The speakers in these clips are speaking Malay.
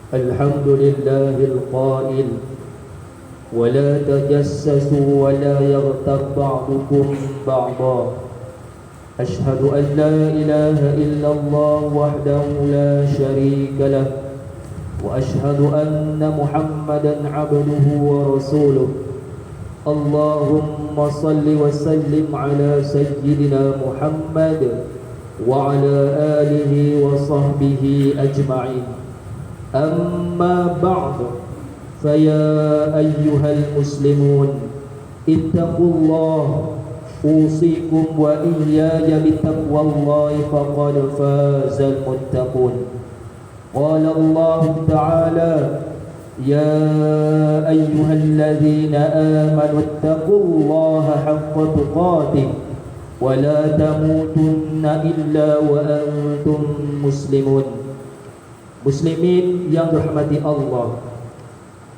الحمد لله القائل ولا تجسسوا ولا يغتب بعضكم بعضا أشهد أن لا إله إلا الله وحده لا شريك له وأشهد أن محمدا عبده ورسوله اللهم صل وسلم على سيدنا محمد وعلى آله وصحبه أجمعين أما بعد فيا أيها المسلمون اتقوا الله أوصيكم وإياي بتقوى الله فقد فاز المتقون قال الله تعالى يا أيها الذين آمنوا اتقوا الله حق تقاته ولا تموتن إلا وأنتم مسلمون. Muslimin yang dirahmati Allah,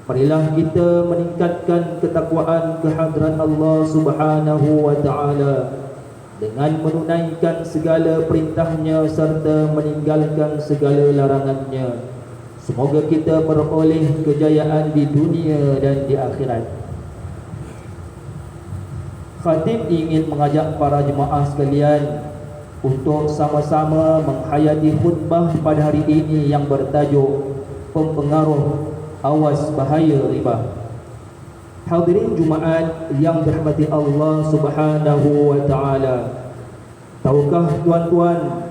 marilah kita meningkatkan ketakwaan kehadrat Allah Subhanahu wa taala dengan menunaikan segala perintahnya serta meninggalkan segala larangannya. Semoga kita beroleh kejayaan di dunia dan di akhirat. Khatib ingin mengajak para jemaah sekalian untuk sama-sama menghayati khutbah pada hari ini yang bertajuk Pempengaruh Awas Bahaya Riba. Hadirin Jumaat yang dirahmati Allah Subhanahu wa taala, tahukah tuan-tuan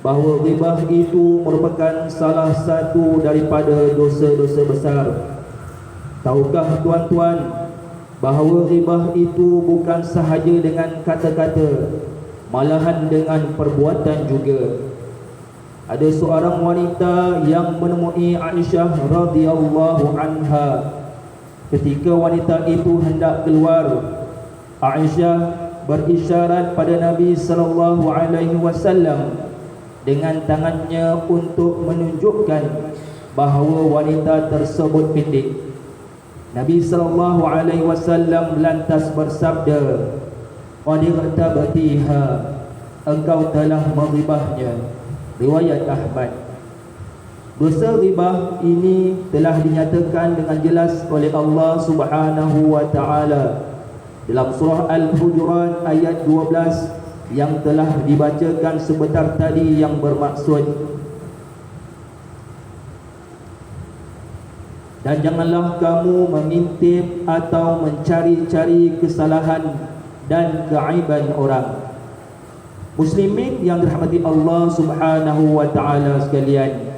bahawa riba itu merupakan salah satu daripada dosa-dosa besar? Tahukah tuan-tuan bahawa riba itu bukan sahaja dengan kata-kata, malahan dengan perbuatan juga? Ada seorang wanita yang menemui Aisyah radhiyallahu anha. Ketika wanita itu hendak keluar, Aisyah berisyarat pada Nabi sallallahu alaihi wasallam dengan tangannya untuk menunjukkan bahawa wanita tersebut pendek. Nabi sallallahu alaihi wasallam lantas bersabda, "Qad irtabatiha, engkau telah meribahnya." Riwayat Ahmad. Dosa riba ini telah dinyatakan dengan jelas oleh Allah Subhanahu wa taala dalam surah Al-Hujurat ayat 12 yang telah dibacakan sebentar tadi, yang bermaksud, dan janganlah kamu mengintip atau mencari-cari kesalahan dan keaiban orang. Muslimin yang dirahmati Allah Subhanahu wa taala sekalian,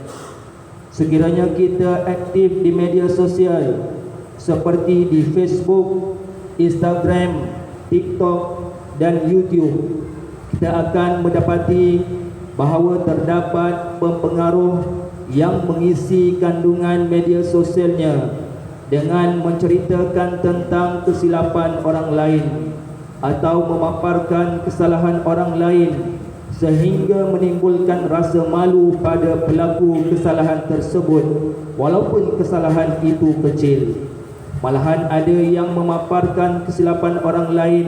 sekiranya kita aktif di media sosial seperti di Facebook, Instagram, TikTok dan YouTube, kita akan mendapati bahawa terdapat pempengaruh yang mengisi kandungan media sosialnya dengan menceritakan tentang kesilapan orang lain atau memaparkan kesalahan orang lain sehingga menimbulkan rasa malu pada pelaku kesalahan tersebut walaupun kesalahan itu kecil. Malahan ada yang memaparkan kesilapan orang lain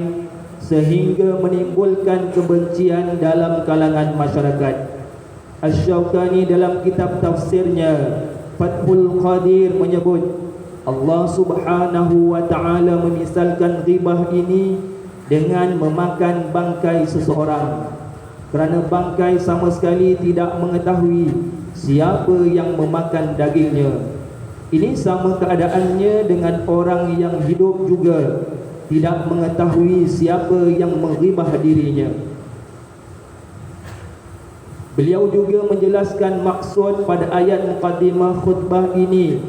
sehingga menimbulkan kebencian dalam kalangan masyarakat. Asy-Syaukani dalam kitab tafsirnya Fathul Qadir menyebut, Allah Subhanahu wa taala memisalkan ghibah ini dengan memakan bangkai seseorang, kerana bangkai sama sekali tidak mengetahui siapa yang memakan dagingnya. Ini sama keadaannya dengan orang yang hidup juga tidak mengetahui siapa yang menghibah dirinya. Beliau juga menjelaskan maksud pada ayat muqaddimah khutbah ini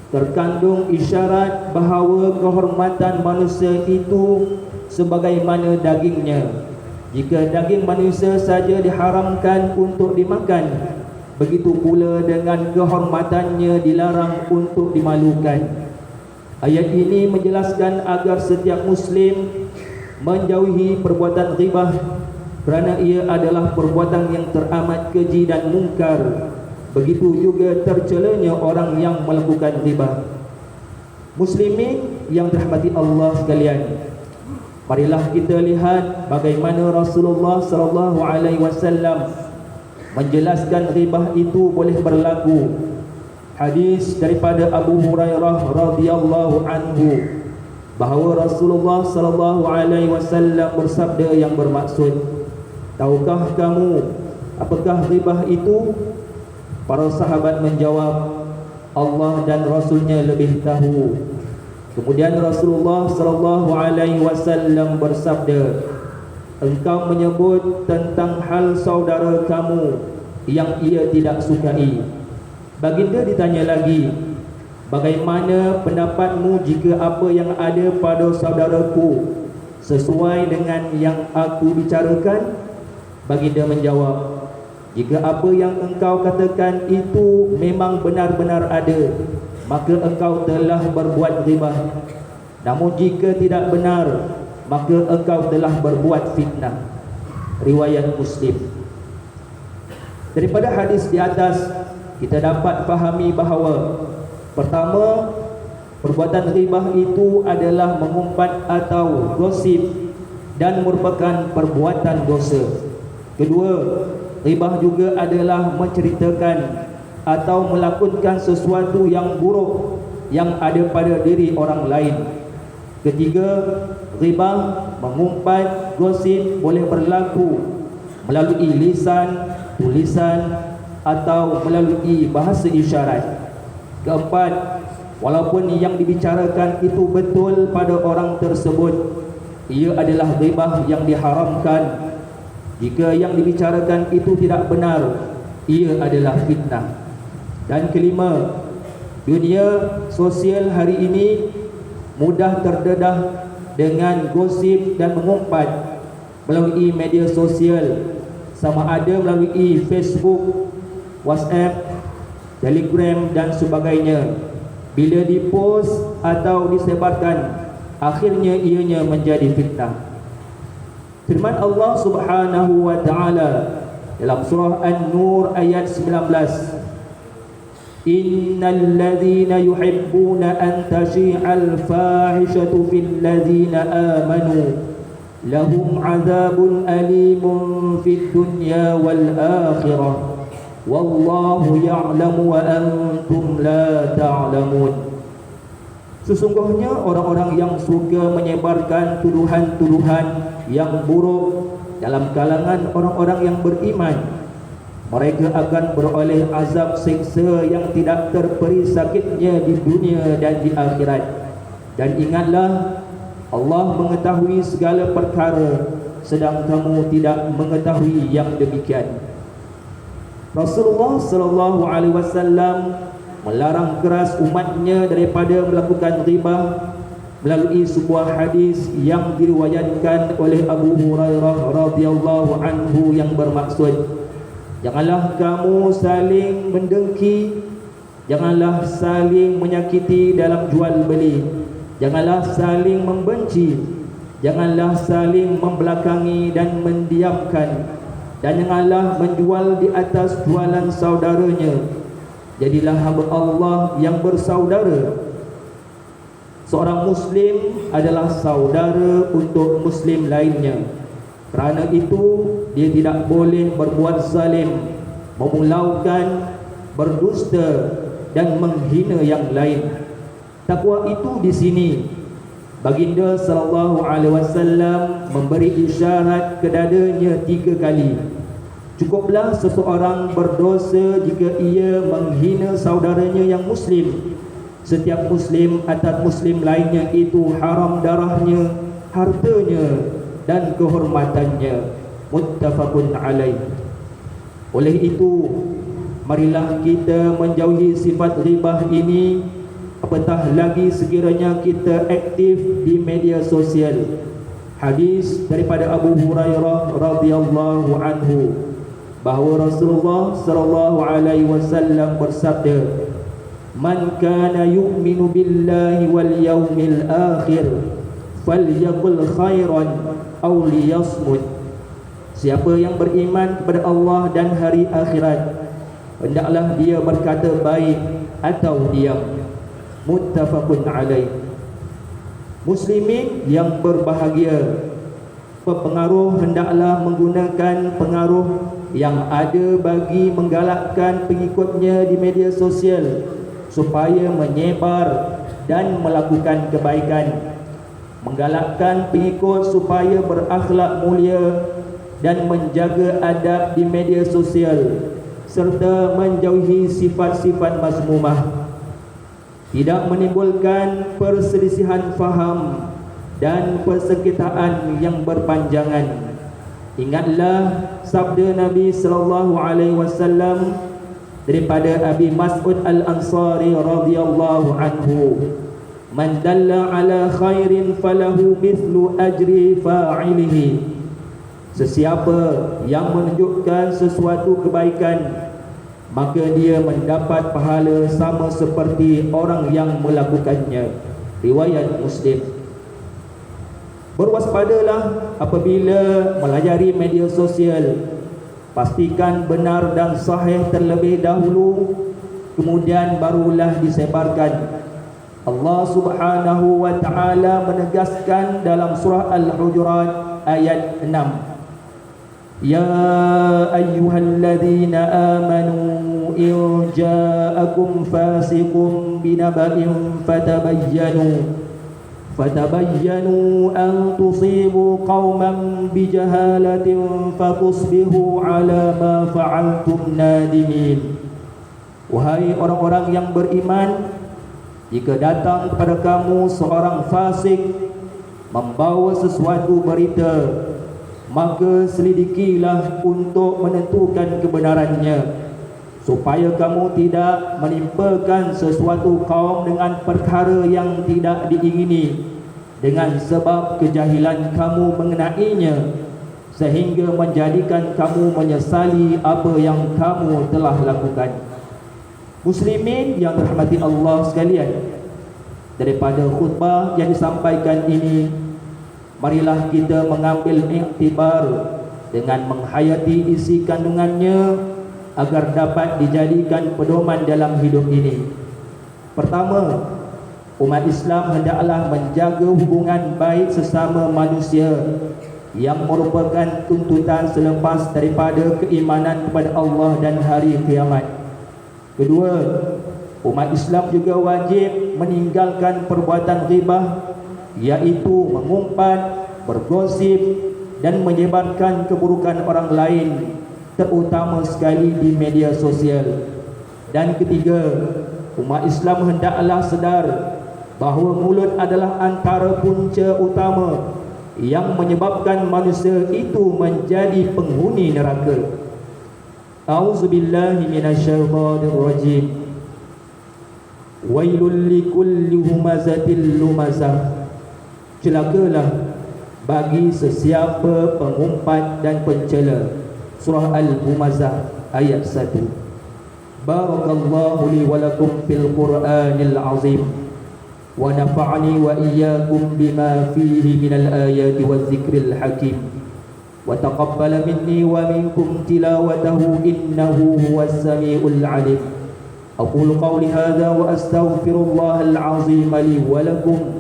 terkandung isyarat bahawa kehormatan manusia itu sebagaimana dagingnya. Jika daging manusia saja diharamkan untuk dimakan, begitu pula dengan kehormatannya dilarang untuk dimalukan. Ayat ini menjelaskan agar setiap Muslim menjauhi perbuatan ghibah, kerana ia adalah perbuatan yang teramat keji dan mungkar. Begitu juga tercelanya orang yang melakukan ghibah. Muslimin yang dirahmati Allah sekalian, marilah kita lihat bagaimana Rasulullah sallallahu alaihi wasallam menjelaskan ghibah itu boleh berlaku. Hadis daripada Abu Hurairah radhiyallahu anhu bahawa Rasulullah sallallahu alaihi wasallam bersabda yang bermaksud, tahukah kamu apakah ghibah itu? Para sahabat menjawab, Allah dan Rasulnya lebih tahu. Kemudian Rasulullah sallallahu alaihi wasallam bersabda, engkau menyebut tentang hal saudara kamu yang ia tidak sukai. Baginda ditanya lagi, bagaimana pendapatmu jika apa yang ada pada saudaraku sesuai dengan yang aku bicarakan? Baginda menjawab, jika apa yang engkau katakan itu memang benar-benar ada, maka engkau telah berbuat ghibah. Namun jika tidak benar, maka engkau telah berbuat fitnah. Riwayat Muslim. Daripada hadis di atas, kita dapat fahami bahawa pertama, perbuatan ghibah itu adalah mengumpat atau gosip dan merupakan perbuatan dosa. Kedua, ghibah juga adalah menceritakan atau melakukan sesuatu yang buruk yang ada pada diri orang lain. Ketiga, ghibah, mengumpat, gosip boleh berlaku melalui lisan, tulisan atau melalui bahasa isyarat. Keempat, walaupun yang dibicarakan itu betul pada orang tersebut, ia adalah ghibah yang diharamkan. Jika yang dibicarakan itu tidak benar, ia adalah fitnah. Dan kelima, dunia sosial hari ini mudah terdedah dengan gosip dan mengumpat melalui media sosial, sama ada melalui Facebook, WhatsApp, Telegram dan sebagainya. Bila dipost atau disebarkan, akhirnya ianya menjadi fitnah. Firman Allah Subhanahu wa taala dalam surah An-Nur ayat 19, innal ladzina yuhibbuna an tashi'al fahishatu fil ladzina amanu lahum 'adzabun alimun fid dunya wal akhirah wallahu ya'lamu wa antum la ta'lamun. Sesungguhnya orang-orang yang suka menyebarkan tuduhan-tuduhan yang buruk dalam kalangan orang-orang yang beriman, mereka akan beroleh azab siksa yang tidak terperi sakitnya di dunia dan di akhirat. Dan ingatlah, Allah mengetahui segala perkara, sedang kamu tidak mengetahui yang demikian. Rasulullah sallallahu alaihi wasallam melarang keras umatnya daripada melakukan ghibah melalui sebuah hadis yang diriwayatkan oleh Abu Hurairah radhiyallahu anhu yang bermaksud, janganlah kamu saling mendengki, janganlah saling menyakiti dalam jual beli, janganlah saling membenci, janganlah saling membelakangi dan mendiamkan, dan janganlah menjual di atas jualan saudaranya. Jadilah hamba Allah yang bersaudara. Seorang Muslim adalah saudara untuk Muslim lainnya. Kerana itu, dia tidak boleh berbuat zalim, memulaukan, berdusta dan menghina yang lain. Takwa itu di sini, Baginda sallallahu alaihi wasallam memberi isyarat kedadanya 3 kali. Cukuplah seseorang berdosa jika ia menghina saudaranya yang Muslim. Setiap Muslim atas Muslim lainnya itu haram darahnya, hartanya dan kehormatannya. Muttafaqun alaih. Oleh itu, marilah kita menjauhi sifat ghibah ini, apatah lagi sekiranya kita aktif di media sosial. Hadis daripada Abu Hurairah radhiyallahu anhu bahawa Rasulullah sallallahu alaihi wasallam bersabda, man kana yu'minu billahi wal yawmil akhir falyaqul khairan aw liyasmut. Siapa yang beriman kepada Allah dan hari akhirat, hendaklah dia berkata baik atau diam. Muttafaqun alaih. Muslimin yang berbahagia, pengaruh hendaklah menggunakan pengaruh yang ada bagi menggalakkan pengikutnya di media sosial supaya menyebar dan melakukan kebaikan, menggalakkan pengikut supaya berakhlak mulia dan menjaga adab di media sosial, serta menjauhi sifat-sifat mazmumah, tidak menimbulkan perselisihan faham dan persengketaan yang berpanjangan. Ingatlah sabda Nabi sallallahu alaihi wasallam daripada Abi Mas'ud Al-Ansari radhiyallahu anhu, "Man dalla ala khairin falahu mithlu ajri fa'ilihi." Sesiapa yang menunjukkan sesuatu kebaikan, maka dia mendapat pahala sama seperti orang yang melakukannya. Riwayat Muslim. Berwaspadalah apabila melajari media sosial. Pastikan benar dan sahih terlebih dahulu, kemudian barulah disebarkan. Allah Subhanahu wa ta'ala menegaskan dalam surah Al-Hujurat ayat 6, "Ya ayyuhalladzina amanu in ja'akum fasiqun binaba'in fatabayyanu an tusibu qauman bijahalatin fatusbihu ala ma fa'altum nadimin." Wahai orang-orang yang beriman, jika datang kepada kamu seorang fasik membawa sesuatu berita, maka selidikilah untuk menentukan kebenarannya, supaya kamu tidak menimpakan sesuatu kaum dengan perkara yang tidak diingini dengan sebab kejahilan kamu mengenainya, sehingga menjadikan kamu menyesali apa yang kamu telah lakukan. Muslimin yang dirahmati Allah sekalian, daripada khutbah yang disampaikan ini, marilah kita mengambil iktibar dengan menghayati isi kandungannya agar dapat dijadikan pedoman dalam hidup ini. Pertama, umat Islam hendaklah menjaga hubungan baik sesama manusia yang merupakan tuntutan selepas daripada keimanan kepada Allah dan hari kiamat. Kedua, umat Islam juga wajib meninggalkan perbuatan ghibah, iaitu mengumpat, bergosip dan menyebarkan keburukan orang lain, terutama sekali di media sosial. Dan ketiga, umat Islam hendaklah sedar bahawa mulut adalah antara punca utama yang menyebabkan manusia itu menjadi penghuni neraka. A'udzubillahi minasyaitonir rajim. Wailul likulli humazatil lumazah. Celakalah bagi sesiapa pengumpat dan pencela. Surah Al-Humazah ayat 1. Barakallahu li wa lakum fil Qur'anil azim, wa nafa'ani wa iyyakum bima fihi minal ayati waz zikril hakim, wa taqabbala minni wa minkum tilawatahu innahu huwas samiul alim. Aqulu qawli hadha wa astaghfirullahal azim li wa lakum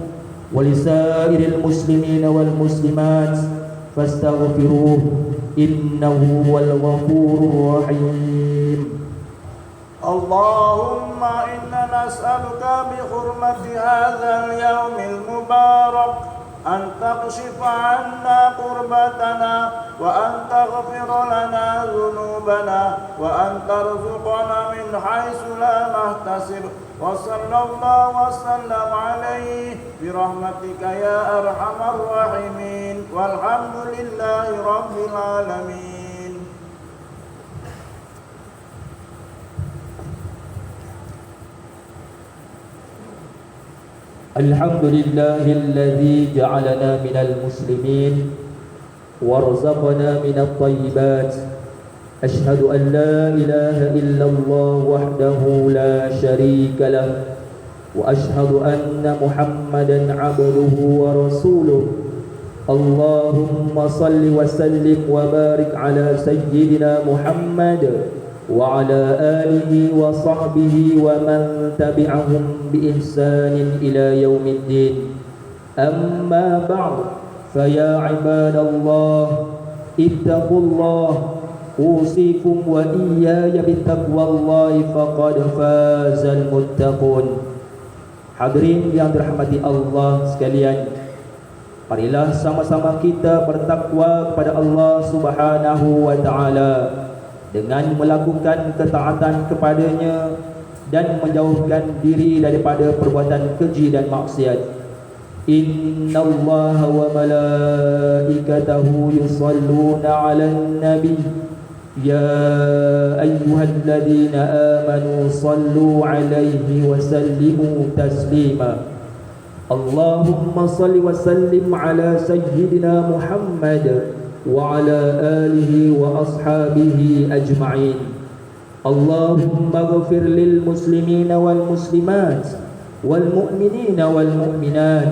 wa lisairil muslimina wal muslimat fastaghfiruhu innahu huwal ghafurur rahim. Allahumma inna nas'aluka bi hurmati hadzal yawmil mubarak an takshifa 'anna qurbatana wa an taghfir lana dhunubana wa an tarzuqana min haitsu la nahtasib wa sallallahu wa sallam alaihi bi rahmatika ya arhamar rahimin walhamdulillahi rabbil alamin. Alhamdulillahilladzi ja'alana minal muslimin warzaqana minat thayyibat. Ashhadu an la ilaha illallah wahdahu la syarika lah, wa ashhadu anna Muhammadan abduhu wa rasuluh. Allahumma salli wa sallim wa barik ala sayyidina Muhammad wa ala alihi wa sahbihi wa man tabi'ahum bi ihsanin ila yaumiddin. Amma ba'd, fa ya ibadallah ittaqullah أوصيكم وإياي بتقوى الله فقد فاز المتقون. Hadirin yang dirahmati Allah sekalian, marilah sama-sama kita bertakwa kepada Allah Subhanahu wa taala dengan melakukan ketaatan kepadanya dan menjauhkan diri daripada perbuatan keji dan maksiat. Innallaha wa malaikatahu yusalluna 'alan nabi ya ayyuhalladzina amanu sallu 'alaihi wa sallimu taslima. Allahumma salli wa sallim ala sayyidina Muhammad wa ala alihi wa ashabihi ajma'in. Allahumma ghafir lil muslimina wal muslimat wal mu'minina wal mu'minat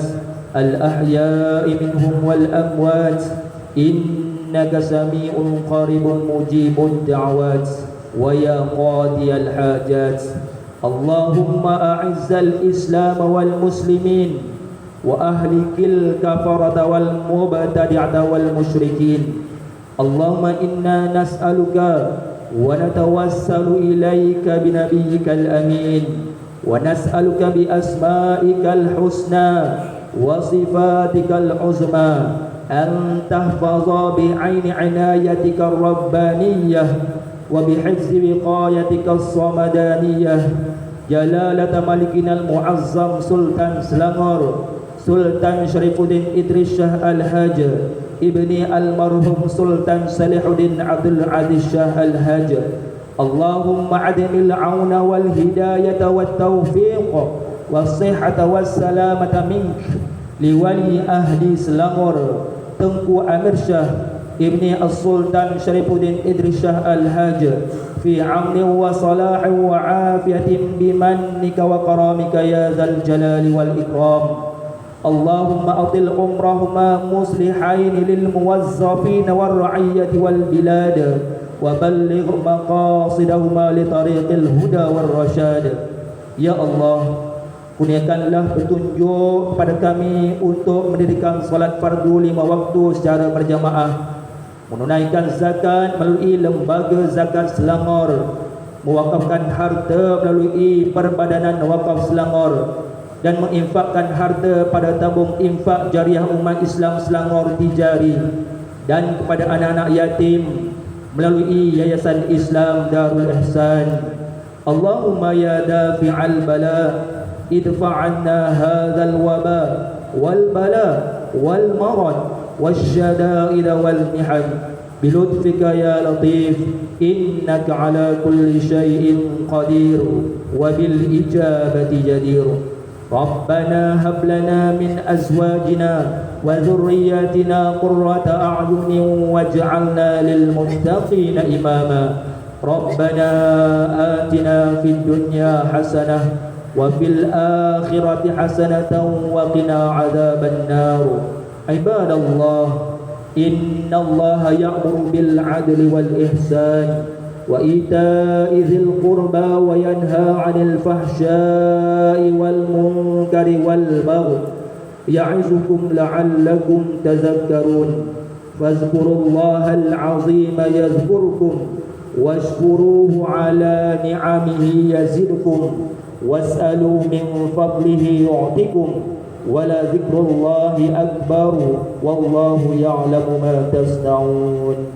al ahya'i minhum wal amwat innaka sami'un qaribun mujibud da'wat wa ya qadiyal hajat. Allahumma a'izzal islam wal muslimin wa ahlikil kafarata wal mubtadi'ata wal musyrikin. Allahumma inna nas'aluka wa natawassalu ilaika binabiyyikal amin wa nas'aluka bi asma'ikal husna wa sifatikal uzma an tahfaza bi 'aini 'inayatikar rabbaniyah wa bi hifzi wiqayatikas samadaniyah jalalata malikinal muazzam Sultan Selangor Sultan Syarifuddin Idris Shah Al-Haj ibni almarhum Sultan Salihuddin Abdul Aziz Shah Al-Haj. Allahumma adimil auna wal hidayata wat taufiq was sihhata was salamata mink liwali ahli Selangor Tengku Amir Shah ibni as-Sultan Syarifuddin Idris Shah Al-Haj fi amni wa salahi wa afiyatin bimannika wa karamika ya zal jalali wal ikram. Allahumma atil umrahuma muslihain lil muwazzafin wal ra'iyyati wal bilad wa balligh maqasidahuma li tariqil huda wal rasyad. Ya Allah, kurniakanlah petunjuk kepada kami untuk mendirikan salat fardu 5 waktu secara berjamaah, menunaikan zakat melalui lembaga zakat Selangor, mewakafkan harta melalui Perbadanan Wakaf Selangor, dan menginfakkan harta pada tabung infak jariah umat Islam Selangor Tijari, dan kepada anak-anak yatim melalui Yayasan Islam Darul Ihsan. Allahumma ya dafi'al bala idfa' anna hadzal waba wal bala wal marad wasyada'id wal mihan bilutfika ya latif innaka ala kulli syai'in qadir wa bil ijabati jadir. Rabbana hab lana min azwajina wa dhurriyyatina qurrata a'yunin waj'alna lil muttaqina imama. Rabbana atina fid dunya hasanah wa fil akhirati hasanatan wa qina adzaban nar. Ibadallah, innallaha ya'muru bil 'adli wal ihsan wa ita'i dzil qurba wa yanha 'anil fahsya'i wal munkari wal baghi ya'izukum la'allakum tadhakkarun. Fadhkurullahal 'azima yadhkurkum washkuruhu 'ala ni'amihi yazidkum was'alu min fadlihi yu'tikum wala dzikrullahi akbar wallahu ya'lamu ma tasna'un.